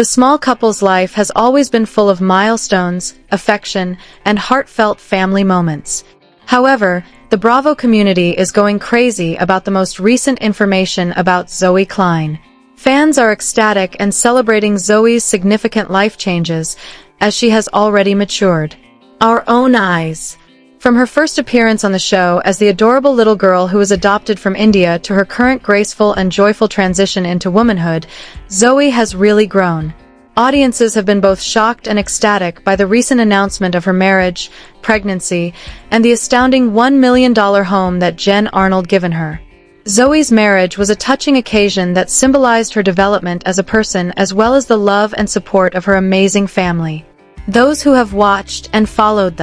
The small couple's life has always been full of milestones, affection, and heartfelt family moments. However, the Bravo community is going crazy about the most recent information about Zoey Klein. Fans are ecstatic and celebrating Zoey's significant life changes, as she has already matured. Our own eyes. From her first appearance on the show as the adorable little girl who was adopted from India to her current graceful and joyful transition into womanhood, Zoey has really grown. Audiences have been both shocked and ecstatic by the recent announcement of her marriage, pregnancy, and the astounding $1 million home that Jen Arnold given her. Zoey's marriage was a touching occasion that symbolized her development as a person as well as the love and support of her amazing family. Those who have watched and followed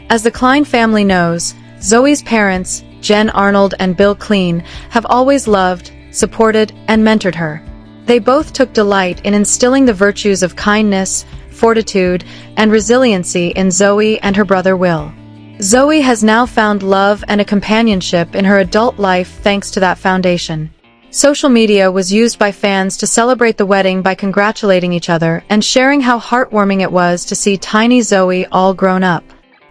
As the Klein family knows, Zoey's parents, Jen Arnold and Bill Klein, have always loved, supported, and mentored her. They both took delight in instilling the virtues of kindness, fortitude, and resiliency in Zoey and her brother Will. Zoey has now found love and a companionship in her adult life thanks to that foundation. Social media was used by fans to celebrate the wedding by congratulating each other and sharing how heartwarming it was to see tiny Zoey all grown up.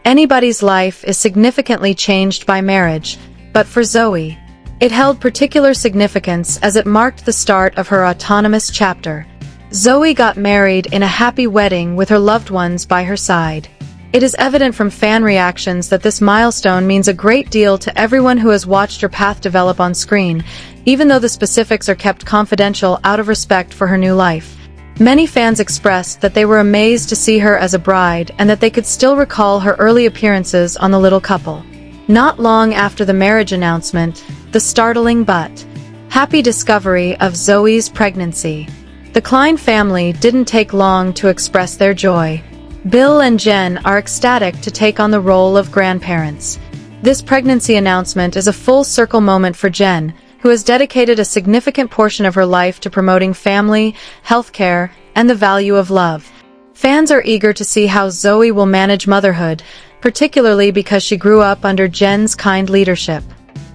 Anybody's life is significantly changed by marriage, but for Zoey, it held particular significance as it marked the start of her autonomous chapter. Zoey got married in a happy wedding with her loved ones by her side. It is evident from fan reactions that this milestone means a great deal to everyone who has watched her path develop on screen, even though the specifics are kept confidential out of respect for her new life. Many fans expressed that they were amazed to see her as a bride and that they could still recall her early appearances on The Little Couple. Not long after the marriage announcement, the startling but happy discovery of Zoey's pregnancy. The Klein family didn't take long to express their joy. Bill and Jen are ecstatic to take on the role of grandparents. This pregnancy announcement is a full-circle moment for Jen, who has dedicated a significant portion of her life to promoting family, healthcare, and the value of love. Fans are eager to see how Zoey will manage motherhood, particularly because she grew up under Jen's kind leadership.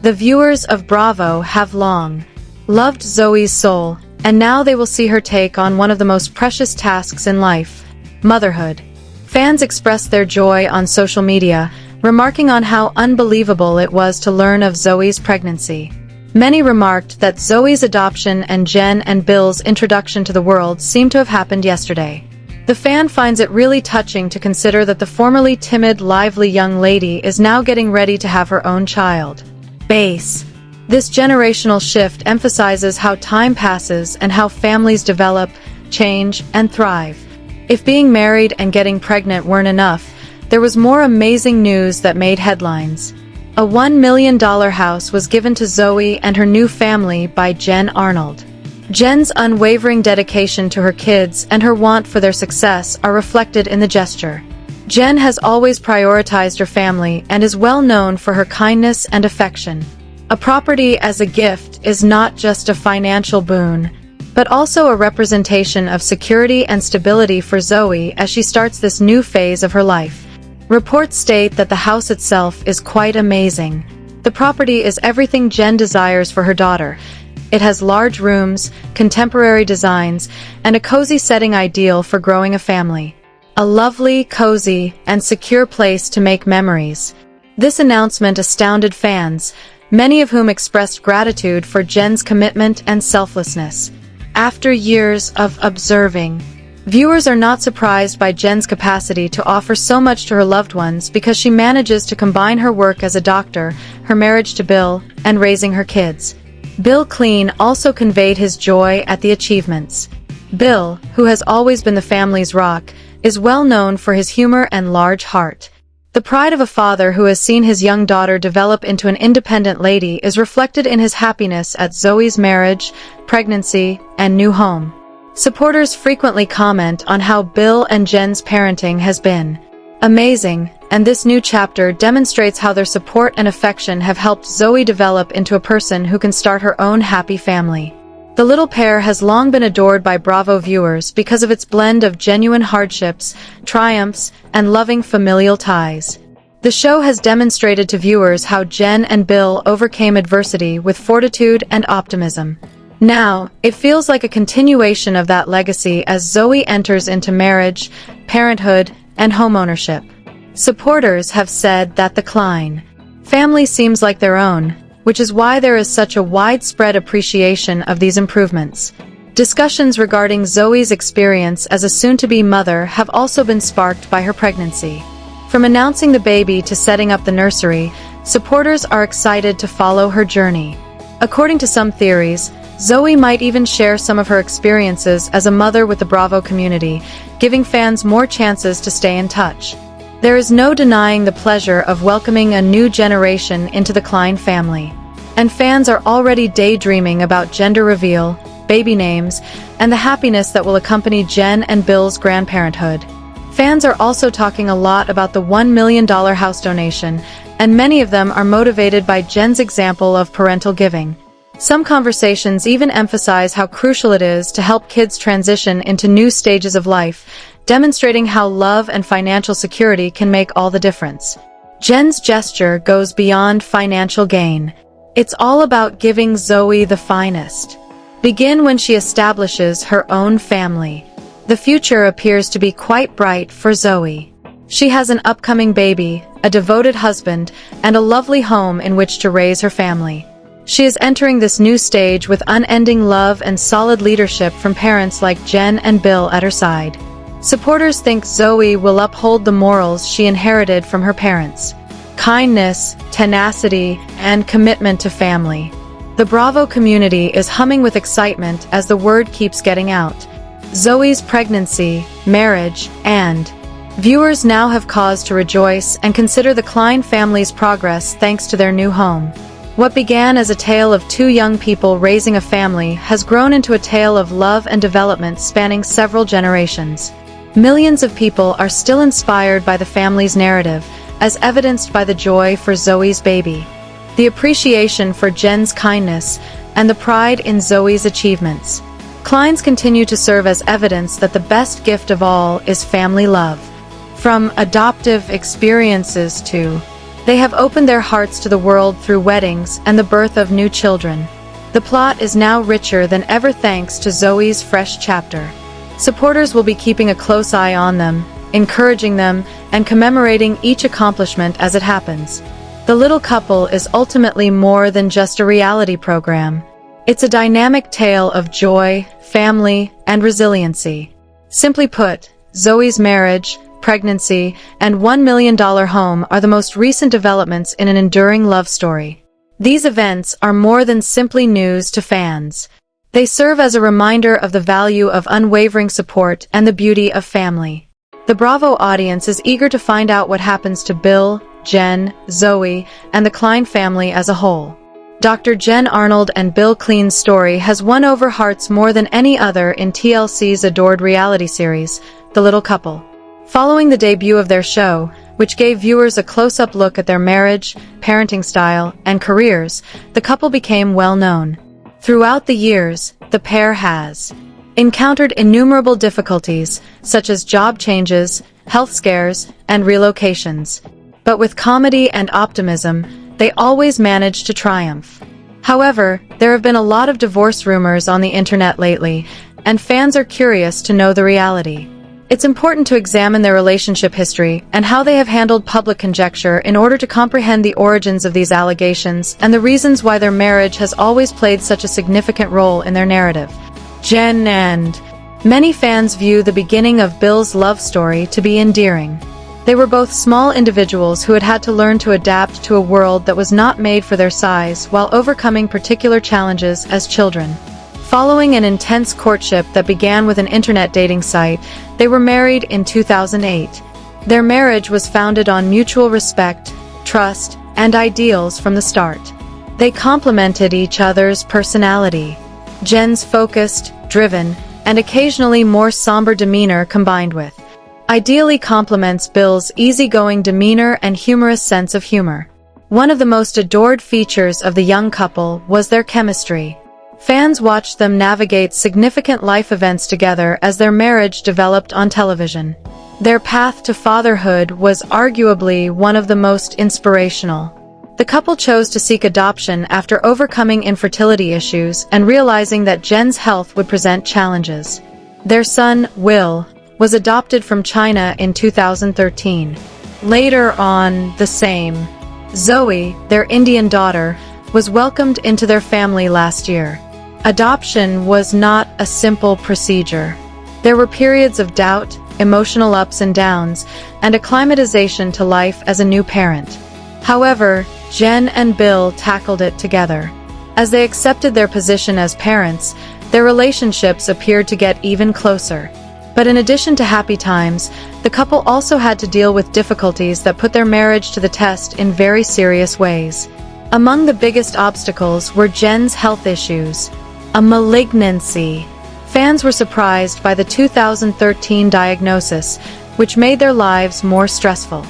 The viewers of Bravo have long loved Zoey's soul, and now they will see her take on one of the most precious tasks in life, motherhood. Fans expressed their joy on social media, remarking on how unbelievable it was to learn of Zoey's pregnancy. Many remarked that Zoey's adoption and Jen and Bill's introduction to the world seemed to have happened yesterday. The fan finds it really touching to consider that the formerly timid, lively young lady is now getting ready to have her own child. This generational shift emphasizes how time passes and how families develop, change, and thrive. If being married and getting pregnant weren't enough, there was more amazing news that made headlines. A $1 million house was given to Zoey and her new family by Jen Arnold. Jen's unwavering dedication to her kids and her want for their success are reflected in the gesture. Jen has always prioritized her family and is well known for her kindness and affection. A property as a gift is not just a financial boon, but also a representation of security and stability for Zoey as she starts this new phase of her life. Reports state that the house itself is quite amazing. The property is everything Jen desires for her daughter. It has large rooms, contemporary designs, and a cozy setting ideal for growing a family. A lovely, cozy, and secure place to make memories. This announcement astounded fans, many of whom expressed gratitude for Jen's commitment and selflessness. After years of observing, viewers are not surprised by Jen's capacity to offer so much to her loved ones because she manages to combine her work as a doctor, her marriage to Bill, and raising her kids. Bill Klein also conveyed his joy at the achievements. Bill, who has always been the family's rock, is well known for his humor and large heart. The pride of a father who has seen his young daughter develop into an independent lady is reflected in his happiness at Zoey's marriage, pregnancy, and new home. Supporters frequently comment on how Bill and Jen's parenting has been amazing, and this new chapter demonstrates how their support and affection have helped Zoey develop into a person who can start her own happy family. The little pair has long been adored by Bravo viewers because of its blend of genuine hardships, triumphs, and loving familial ties. The show has demonstrated to viewers how Jen and Bill overcame adversity with fortitude and optimism. Now, it feels like a continuation of that legacy as Zoey enters into marriage, parenthood, and homeownership. Supporters have said that the Klein family seems like their own, which is why there is such a widespread appreciation of these improvements. Discussions regarding Zoey's experience as a soon-to-be mother have also been sparked by her pregnancy. From announcing the baby to setting up the nursery, supporters are excited to follow her journey. According to some theories, Zoey might even share some of her experiences as a mother with the Bravo community, giving fans more chances to stay in touch. There is no denying the pleasure of welcoming a new generation into the Klein family. And fans are already daydreaming about gender reveal, baby names, and the happiness that will accompany Jen and Bill's grandparenthood. Fans are also talking a lot about the $1 million house donation, and many of them are motivated by Jen's example of parental giving. Some conversations even emphasize how crucial it is to help kids transition into new stages of life, demonstrating how love and financial security can make all the difference. Jen's gesture goes beyond financial gain. It's all about giving Zoey the finest. Begin when she establishes her own family. The future appears to be quite bright for Zoey. She has an upcoming baby, a devoted husband, and a lovely home in which to raise her family. She is entering this new stage with unending love and solid leadership from parents like Jen and Bill at her side. Supporters think Zoey will uphold the morals she inherited from her parents: kindness, tenacity, and commitment to family. The Bravo community is humming with excitement as the word keeps getting out. Zoey's pregnancy, marriage, and viewers now have cause to rejoice and consider the Klein family's progress thanks to their new home. What began as a tale of two young people raising a family has grown into a tale of love and development spanning several generations. Millions of people are still inspired by the family's narrative, as evidenced by the joy for Zoey's baby, the appreciation for Jen's kindness, and the pride in Zoey's achievements. Kleins continue to serve as evidence that the best gift of all is family love. From adoptive experiences to they have opened their hearts to the world through weddings and the birth of new children. The plot is now richer than ever thanks to Zoey's fresh chapter. Supporters will be keeping a close eye on them, encouraging them, and commemorating each accomplishment as it happens. The little couple is ultimately more than just a reality program. It's a dynamic tale of joy, family, and resiliency. Simply put, Zoey's marriage, pregnancy, and $1 million home are the most recent developments in an enduring love story. These events are more than simply news to fans. They serve as a reminder of the value of unwavering support and the beauty of family. The Bravo audience is eager to find out what happens to Bill, Jen, Zoey, and the Klein family as a whole. Dr. Jen Arnold and Bill Klein's story has won over hearts more than any other in TLC's adored reality series, The Little Couple. Following the debut of their show, which gave viewers a close-up look at their marriage, parenting style, and careers, the couple became well known. Throughout the years, the pair has encountered innumerable difficulties, such as job changes, health scares, and relocations. But with comedy and optimism, they always managed to triumph. However, there have been a lot of divorce rumors on the internet lately, and fans are curious to know the reality. It's important to examine their relationship history and how they have handled public conjecture in order to comprehend the origins of these allegations and the reasons why their marriage has always played such a significant role in their narrative. Jen and many fans view the beginning of Bill's love story to be endearing. They were both small individuals who had to learn to adapt to a world that was not made for their size while overcoming particular challenges as children. Following an intense courtship that began with an internet dating site, they were married in 2008. Their marriage was founded on mutual respect, trust, and ideals from the start. They complemented each other's personality. Jen's focused, driven, and occasionally more somber demeanor combined with ideally complements Bill's easygoing demeanor and humorous sense of humor. One of the most adored features of the young couple was their chemistry. Fans watched them navigate significant life events together as their marriage developed on television. Their path to fatherhood was arguably one of the most inspirational. The couple chose to seek adoption after overcoming infertility issues and realizing that Jen's health would present challenges. Their son, Will, was adopted from China in 2013. Later on, the same. Zoey, their Indian daughter, was welcomed into their family last year. Adoption was not a simple procedure. There were periods of doubt, emotional ups and downs, and acclimatization to life as a new parent. However, Jen and Bill tackled it together. As they accepted their position as parents, their relationships appeared to get even closer. But in addition to happy times, the couple also had to deal with difficulties that put their marriage to the test in very serious ways. Among the biggest obstacles were Jen's health issues. A malignancy. Fans were surprised by the 2013 diagnosis, which made their lives more stressful.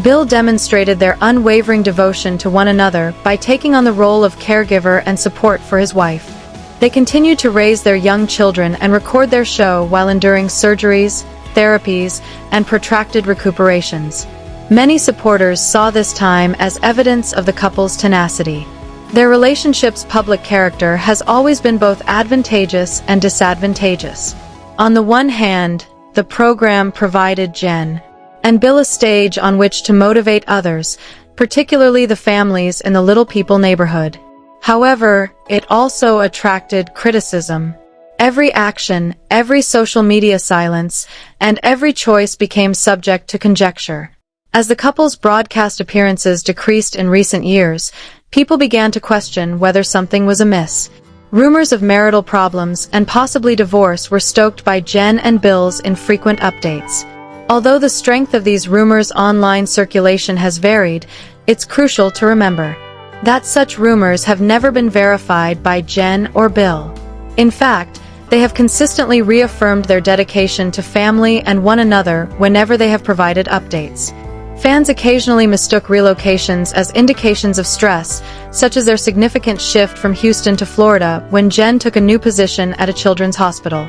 Bill demonstrated their unwavering devotion to one another by taking on the role of caregiver and support for his wife. They continued to raise their young children and record their show while enduring surgeries, therapies, and protracted recuperations. Many supporters saw this time as evidence of the couple's tenacity. Their relationship's public character has always been both advantageous and disadvantageous. On the one hand, the program provided Jen and Bill a stage on which to motivate others, particularly the families in the Little People neighborhood. However, it also attracted criticism. Every action, every social media silence, and every choice became subject to conjecture. As the couple's broadcast appearances decreased in recent years, people began to question whether something was amiss. Rumors of marital problems and possibly divorce were stoked by Jen and Bill's infrequent updates. Although the strength of these rumors' online circulation has varied, it's crucial to remember that such rumors have never been verified by Jen or Bill. In fact, they have consistently reaffirmed their dedication to family and one another whenever they have provided updates. Fans occasionally mistook relocations as indications of stress, such as their significant shift from Houston to Florida when Jen took a new position at a children's hospital.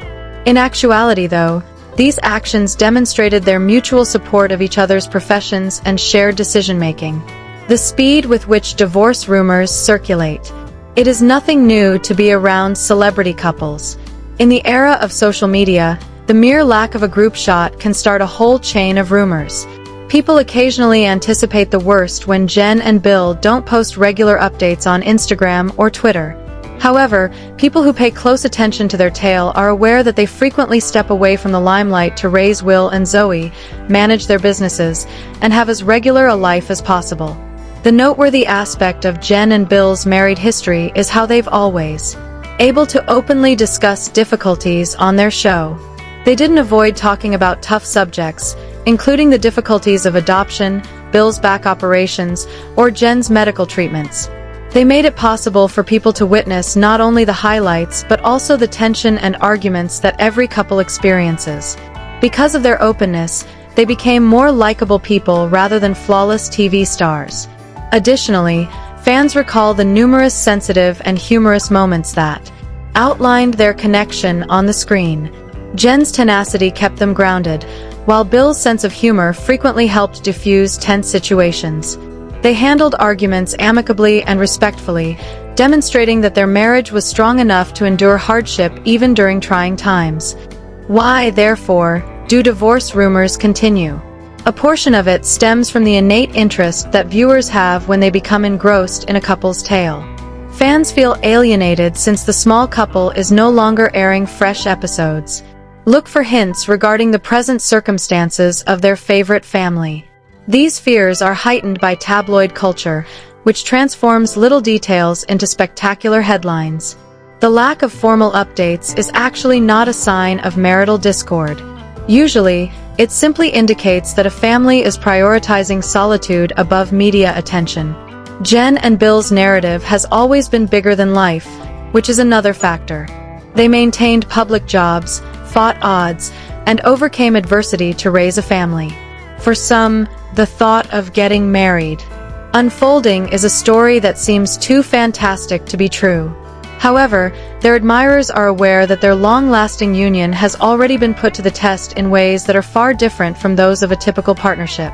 In actuality, though, these actions demonstrated their mutual support of each other's professions and shared decision-making. The speed with which divorce rumors circulate. It is nothing new to be around celebrity couples. In the era of social media, the mere lack of a group shot can start a whole chain of rumors. People occasionally anticipate the worst when Jen and Bill don't post regular updates on Instagram or Twitter. However, people who pay close attention to their tale are aware that they frequently step away from the limelight to raise Will and Zoey, manage their businesses, and have as regular a life as possible. The noteworthy aspect of Jen and Bill's married history is how they've always able to openly discuss difficulties on their show. They didn't avoid talking about tough subjects, including the difficulties of adoption, Bill's back operations, or Jen's medical treatments. They made it possible for people to witness not only the highlights but also the tension and arguments that every couple experiences. Because of their openness, they became more likable people rather than flawless TV stars. Additionally, fans recall the numerous sensitive and humorous moments that outlined their connection on the screen. Jen's tenacity kept them grounded, while Bill's sense of humor frequently helped diffuse tense situations. They handled arguments amicably and respectfully, demonstrating that their marriage was strong enough to endure hardship even during trying times. Why, therefore, do divorce rumors continue? A portion of it stems from the innate interest that viewers have when they become engrossed in a couple's tale. Fans feel alienated since the small couple is no longer airing fresh episodes. Look for hints regarding the present circumstances of their favorite family. These fears are heightened by tabloid culture, which transforms little details into spectacular headlines. The lack of formal updates is actually not a sign of marital discord. Usually, it simply indicates that a family is prioritizing solitude above media attention. Jen and Bill's narrative has always been bigger than life, which is another factor. They maintained public jobs, fought odds, and overcame adversity to raise a family. For some, the thought of getting married, unfolding is a story that seems too fantastic to be true. However, their admirers are aware that their long-lasting union has already been put to the test in ways that are far different from those of a typical partnership.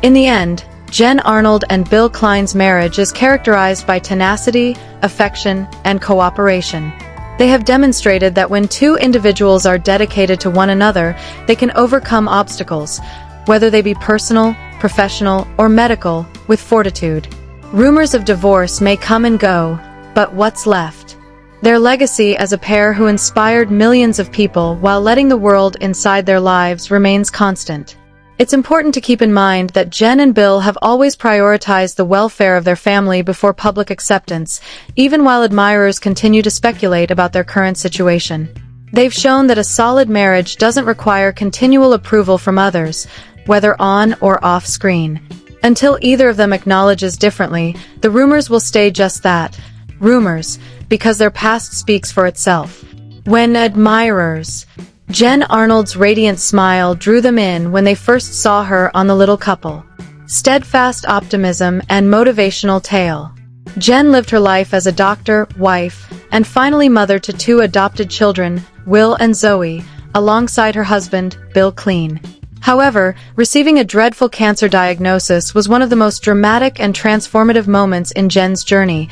In the end, Jen Arnold and Bill Klein's marriage is characterized by tenacity, affection, and cooperation. They have demonstrated that when two individuals are dedicated to one another, they can overcome obstacles, whether they be personal, professional, or medical, with fortitude. Rumors of divorce may come and go, but what's left? Their legacy as a pair who inspired millions of people while letting the world inside their lives remains constant. It's important to keep in mind that Jen and Bill have always prioritized the welfare of their family before public acceptance, even while admirers continue to speculate about their current situation. They've shown that a solid marriage doesn't require continual approval from others, whether on or off screen. Until either of them acknowledges differently, the rumors will stay just that, rumors, because their past speaks for itself. When admirers... Jen Arnold's radiant smile drew them in when they first saw her on The Little Couple. Steadfast optimism and motivational tale. Jen lived her life as a doctor, wife, and finally mother to two adopted children, Will and Zoey, alongside her husband, Bill Klein. However, receiving a dreadful cancer diagnosis was one of the most dramatic and transformative moments in Jen's journey.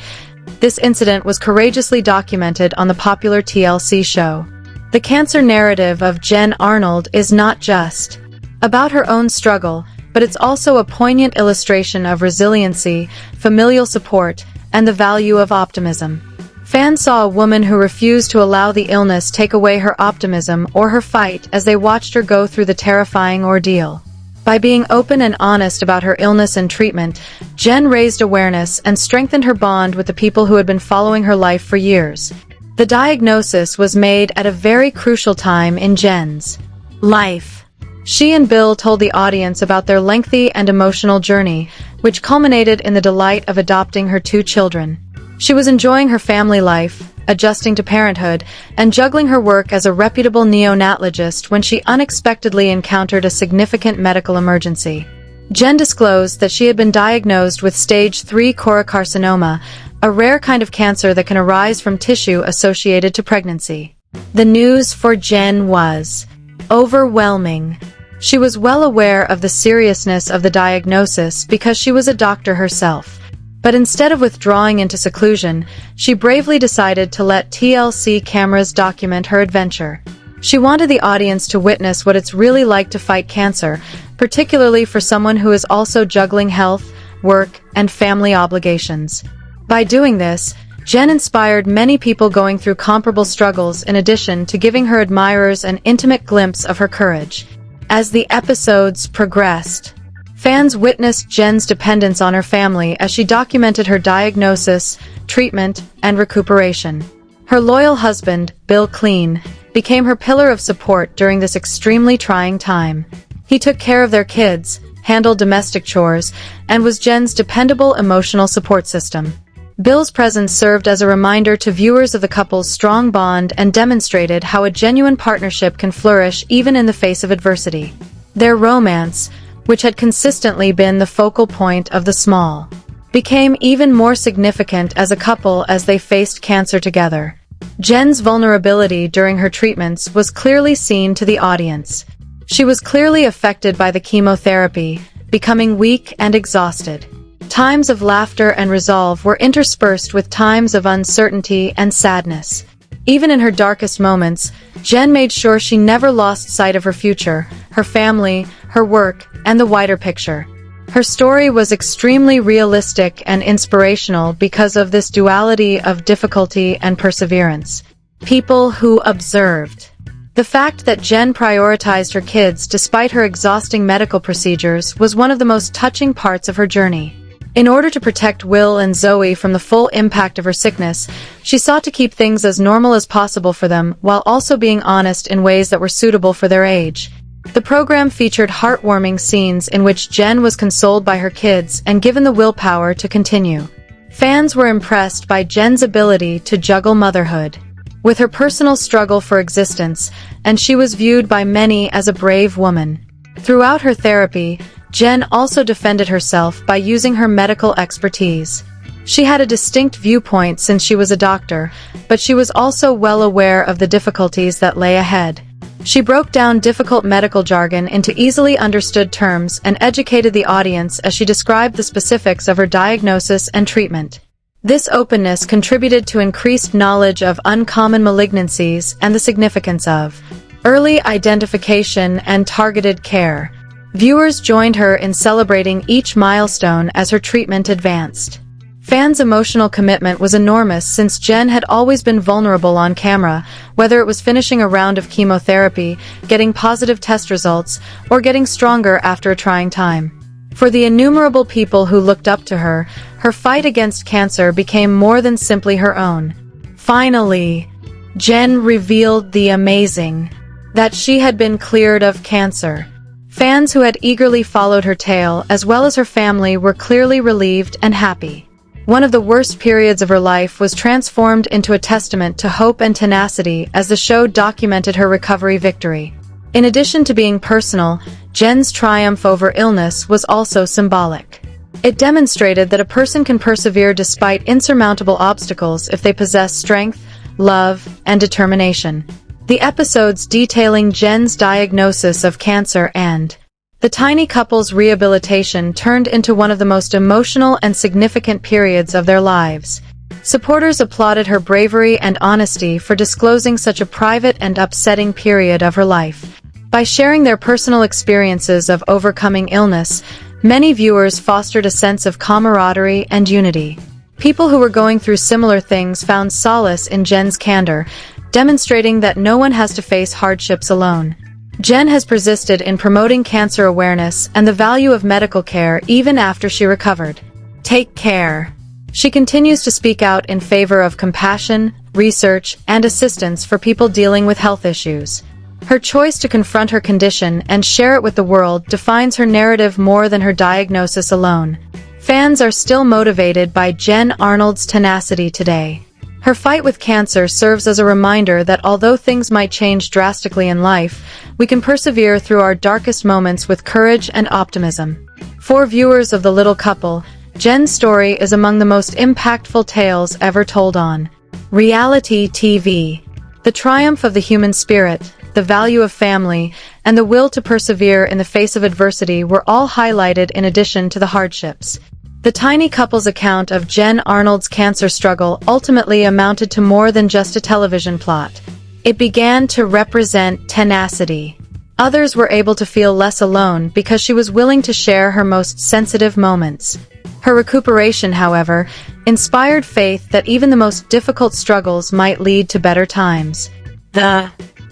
This incident was courageously documented on the popular TLC show. The cancer narrative of Jen Arnold is not just about her own struggle, but it's also a poignant illustration of resiliency, familial support, and the value of optimism. Fans saw a woman who refused to allow the illness take away her optimism or her fight as they watched her go through the terrifying ordeal. By being open and honest about her illness and treatment, Jen raised awareness and strengthened her bond with the people who had been following her life for years. The diagnosis was made at a very crucial time in Jen's life. She and Bill told the audience about their lengthy and emotional journey, which culminated in the delight of adopting her two children. She was enjoying her family life, adjusting to parenthood, and juggling her work as a reputable neonatologist when she unexpectedly encountered a significant medical emergency. Jen disclosed that she had been diagnosed with stage 3 choriocarcinoma, a rare kind of cancer that can arise from tissue associated to pregnancy. The news for Jen was overwhelming. She was well aware of the seriousness of the diagnosis because she was a doctor herself. But instead of withdrawing into seclusion, she bravely decided to let TLC cameras document her adventure. She wanted the audience to witness what it's really like to fight cancer, particularly for someone who is also juggling health, work, and family obligations. By doing this, Jen inspired many people going through comparable struggles in addition to giving her admirers an intimate glimpse of her courage. As the episodes progressed, fans witnessed Jen's dependence on her family as she documented her diagnosis, treatment, and recuperation. Her loyal husband, Bill Klein, became her pillar of support during this extremely trying time. He took care of their kids, handled domestic chores, and was Jen's dependable emotional support system. Bill's presence served as a reminder to viewers of the couple's strong bond and demonstrated how a genuine partnership can flourish even in the face of adversity. Their romance, which had consistently been the focal point of The Small, became even more significant as a couple as they faced cancer together. Jen's vulnerability during her treatments was clearly seen to the audience. She was clearly affected by the chemotherapy, becoming weak and exhausted. Times of laughter and resolve were interspersed with times of uncertainty and sadness. Even in her darkest moments, Jen made sure she never lost sight of her future, her family, her work, and the wider picture. Her story was extremely realistic and inspirational because of this duality of difficulty and perseverance. People who observed. The fact that Jen prioritized her kids despite her exhausting medical procedures was one of the most touching parts of her journey. In order to protect Will and Zoey from the full impact of her sickness, she sought to keep things as normal as possible for them while also being honest in ways that were suitable for their age. The program featured heartwarming scenes in which Jen was consoled by her kids and given the willpower to continue. Fans were impressed by Jen's ability to juggle motherhood with her personal struggle for existence, and she was viewed by many as a brave woman. Throughout her therapy, Jen also defended herself by using her medical expertise. She had a distinct viewpoint since she was a doctor, but she was also well aware of the difficulties that lay ahead. She broke down difficult medical jargon into easily understood terms and educated the audience as she described the specifics of her diagnosis and treatment. This openness contributed to increased knowledge of uncommon malignancies and the significance of early identification and targeted care. Viewers joined her in celebrating each milestone as her treatment advanced. Fans' emotional commitment was enormous since Jen had always been vulnerable on camera, whether it was finishing a round of chemotherapy, getting positive test results, or getting stronger after a trying time. For the innumerable people who looked up to her, her fight against cancer became more than simply her own. Finally, Jen revealed the amazing that she had been cleared of cancer. Fans who had eagerly followed her tale, as well as her family, were clearly relieved and happy. One of the worst periods of her life was transformed into a testament to hope and tenacity as the show documented her recovery victory. In addition to being personal, Jen's triumph over illness was also symbolic. It demonstrated that a person can persevere despite insurmountable obstacles if they possess strength, love, and determination. The episodes detailing Jen's diagnosis of cancer and the tiny couple's rehabilitation turned into one of the most emotional and significant periods of their lives. Supporters applauded her bravery and honesty for disclosing such a private and upsetting period of her life. By sharing their personal experiences of overcoming illness, many viewers fostered a sense of camaraderie and unity. People who were going through similar things found solace in Jen's candor, demonstrating that no one has to face hardships alone. Jen has persisted in promoting cancer awareness and the value of medical care even after she recovered. Take care. She continues to speak out in favor of compassion, research, and assistance for people dealing with health issues. Her choice to confront her condition and share it with the world defines her narrative more than her diagnosis alone. Fans are still motivated by Jen Arnold's tenacity today. Her fight with cancer serves as a reminder that although things might change drastically in life, we can persevere through our darkest moments with courage and optimism. For viewers of The Little Couple, Jen's story is among the most impactful tales ever told on reality TV. The triumph of the human spirit, the value of family, and the will to persevere in the face of adversity were all highlighted in addition to the hardships. The tiny couple's account of Jen Arnold's cancer struggle ultimately amounted to more than just a television plot. It began to represent tenacity. Others were able to feel less alone because she was willing to share her most sensitive moments. Her recuperation, however, inspired faith that even the most difficult struggles might lead to better times.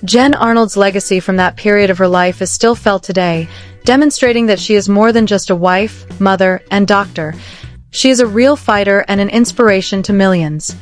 Jen Arnold's legacy from that period of her life is still felt today, demonstrating that she is more than just a wife, mother, and doctor. She is a real fighter and an inspiration to millions.